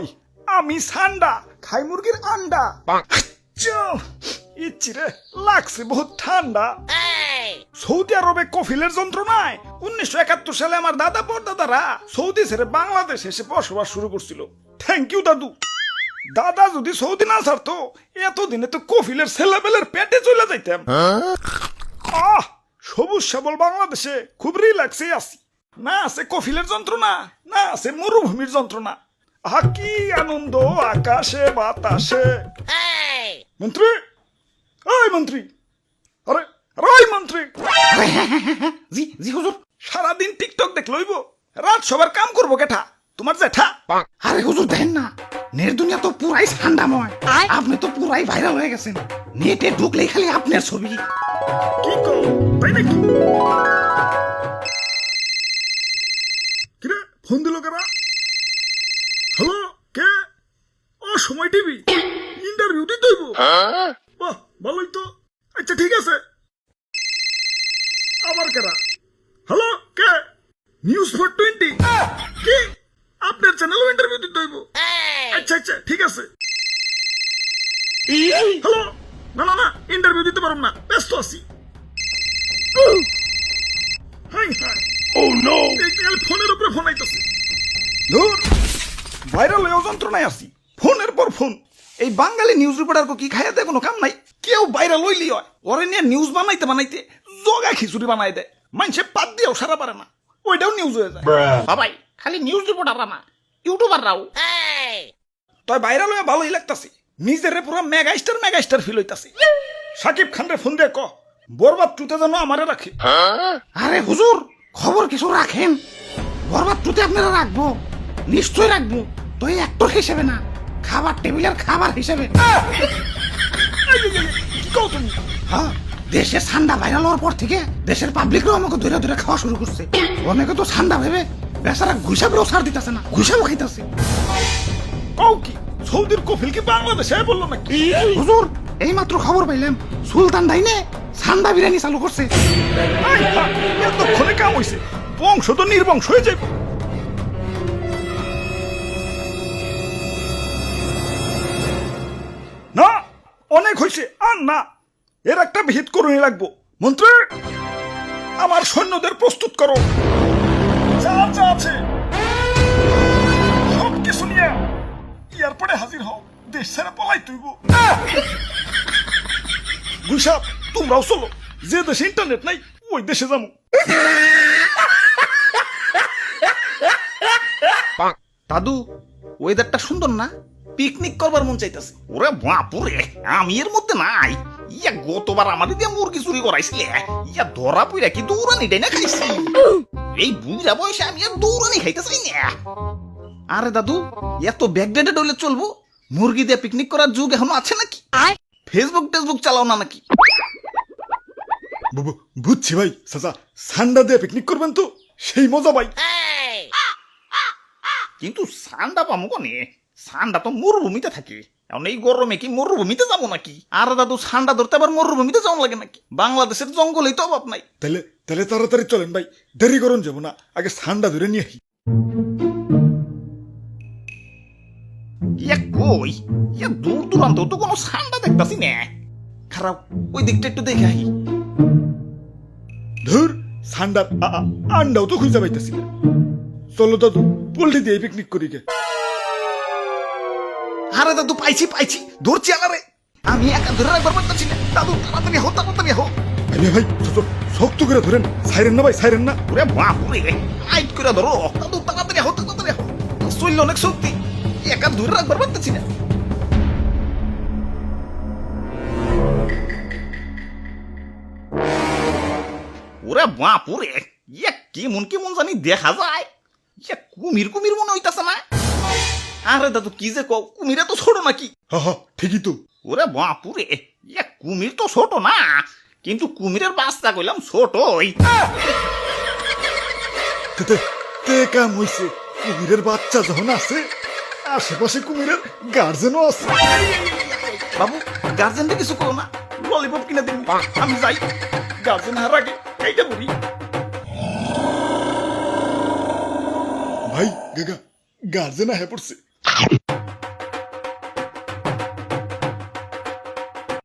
কই আমি সান্ডা খাই মুরগির আন্ডা ইচ্ছিরে লাগছে বহুত ঠান্ডা। সৌদি আরবে কফিলের যন্ত্রণায় 1971 সালে আমার দাদা পরদাদারা সৌদি ছেড়ে বাংলাদেশ এসে বসবাস শুরু করছিল। থ্যাংক ইউ দাদু। দাদা যদি সৌদি না ছাড়তো এতদিনে তো কফিলের ছেলেবেলের পেটে চলে যাইতাম। সবুজ শ্যাবল বাংলাদেশে খুব রিল্যাক্সে আছি। না আছে কফিলের যন্ত্রণা, না আছে মরুভূমির যন্ত্রণা। কি আনন্দ আকাশে বাতাসে। মন্ত্রী, ওই মন্ত্রী, আরে ওই মন্ত্রী। জি জি হুজুর। সারাদিন টিকটক দেখ লইব, রাত সবার কাম করবো কেঠা? তোমার জেঠা। আরে হুজুর দেখেন না, নেট দুনিয়া তো পুরাই ঠান্ডাময়। আপনি তো পুরাই ভাইরাল হয়ে গেছেন। নেটে ঢুকলেই খালি আপনার ছবি। কি কো তাই নাকি? কিরে ফোন দিল কারা? হ্যালো, কে? ও সময় টিভি ইন্টারভিউ দিতে হইব। বাহ ভালোই তো। আচ্ছা ঠিক আছে। আবার কারা? হ্যালো, কে? নিউজ 420 কি? আপনার চ্যানেলও ইন্টারভিউ দিতে হইব? আচ্ছা আচ্ছা ঠিক আছে। হ্যালো, না না না ইন্টারভিউ দিতে পারব না, ব্যস্ত আছি। হাই হাই, ও নো, এই ফোনের উপরে ফোন আইতাছে। ধুর, ভাইরাল হয়ে যন্ত্রণায় আছি। ফোনের পর ফোন। এই বাঙালি নিউজ রিপোর্টার কি খাইয়া দেয় কোনো কাম নাই। কেউ ভাইরাল হইলি হয়, ওরে নিয়ে নিউজ বানাইতে বানাইতে জগা খিচুড়ি বানাই দেয়। মানুষে পাত দিয়েও সারা পারে না, ওইটাও নিউজ হয়ে যায়। বাবাই খালি নিউজ রিপোর্টাররা না, ইউটিউবাররাও। তাই ভাইরাল হয়ে ভালোই লাগতাছে। নিজেরে পুরো মেগাস্টার ফিল হইতাছে। সাকিব খানরে ফোন দিয়ে ক বরবাদ টুতে যেন আমারে রাখে। আরে হুজুর, খবর কিছু রাখেন। বরবাদ টুতে আপনারা রাখবো, নিশ্চয় রাখবো। তো এই অ্যাক্টর হিসেবে না, খাবার টেবিলের খাবার হিসেবে। কি কও তুমি? হ্যাঁ, দেশে ঠান্ডা ভাইরাল হওয়ার পর থেকে দেশের পাবলিকরাও আমাকে ধরে ধরে খাওয়া শুরু করছে। অনেকে তো ঠান্ডা ভেবে বেচারা ঘুষাবেও ছাড় দিতেছে না, ঘুষাবো খাইতেছে। কও কি সৌদির কফিল কি বাংলাদেশে বললো নাকি? হুজুর এই মাত্র খবর পাইলাম, সুলতান ডাইনে ঠান্ডা বিরিয়ানি চালু করছে। এতক্ষণে কাম হইছে, বংশ তো নির্বংশ হয়ে যাবে। না অনেক হয়েছে, আর না, এর একটা ভিত করুনি লাগবো। মন্ত্রী, আমার সৈন্যদের প্রস্তুত করো। যা যা আছে সব কিছু নিয়ে এয়ারপোর্টে হাজির হও। দেশ ছেড়ে পলাই তুইব। গুইসাপ, তোমরাও চলো। যে দেশে ইন্টারনেট নাই ওই দেশে যাবো। দাদু, ওয়েদারটা সুন্দর না? পিকনিক করবার মন চাইতেছে। ওরে বাপুরে, আমি এর মধ্যে নাই। ইয়া গতবার আমাদের দিয়ে মুরগি চুরি করাইছিলে, ইয়া ধরা পইরা কি দৌড়ানি ডাই না খাইছি। এই বুড়া বয়সে আমি আর দৌড়ানি খাইতে চাই না। আরে দাদু, এত ব্যাকডেটেড হলে চলবো? মুরগি দিয়ে পিকনিক করার যুগ এখনো আছে নাকি? ফেসবুক চালাও না নাকি? বুঝছি ভাই, চাচা সান্ডা দিয়ে পিকনিক করবেন তো সেই মজা ভাই। কিন্তু সান্ডা পামু কোনে? সান্ডা তো মরুভূমিতে থাকে। এখন এই গরমে কি মরুভূমিতে যাবো নাকি? আরে দাদু, ঠান্ডা ধরতে আবার মরুভূমিতে যাওয়া লাগে নাকি? বাংলাদেশের জঙ্গলেই তো অভাব নাই। তাহলে তাহলে তাড়াতাড়ি চলেন ভাই, দেরি করুন যাবো না, আগে সান্ডা ধরে নিয়ে আসি। ইয়া কই? ইয়া দূর দূরান্ত তো কোনো সান্ডা দেখতাছি না। খারাপ, ওই দিকটা একটু দেখে আহি। ধুর, সান্ডার আন্ডাও তো খুঁজে পাইতেছি না। চলো দাদু, পোল্ট্রি দিয়ে পিকনিক করি গে। আরে দাদু, পাইছি ধরছি আলারে। আমি একা ধরে রাখবার পারতেছি না। দাদু তাড়াতাড়ি হো। ভাই শক্ত করে ধরেন, সাইরেন না ভাই, সাইরেন না। ওরে বাপুরে, আইট করে ধরো। দাদু তাড়াতাড়ি হো। শরীরে অনেক শক্তি, একা ধরে রাখবার পারতেছি না। ওরে বাপুরে, ইয়া কেমন জানি দেখা যায়। ইয়া কুমির মনে হইতাছে না? আরে দাদু, কি যে কও, কুমিরা তো ছোট নাকি? হ্যাঁ ঠিকই তো। ওরে বাপুরে, ইয়া কুমির তো ছোট না, কিন্তু কুমিরের বাচ্চা কইলাম ছোটই। তে কাম হইছে, কুমিরের বাচ্চা যখন আছে, আশেপাশে কুমিরের গার্জেনও আছে। বাবু, গার্জেনটা কিছু করো না, ললিপপ কিনে দিন, আমি যাই। গার্জেন হার আগে এইটা বলি ভাই, গার্জেন আহে পড়ছে।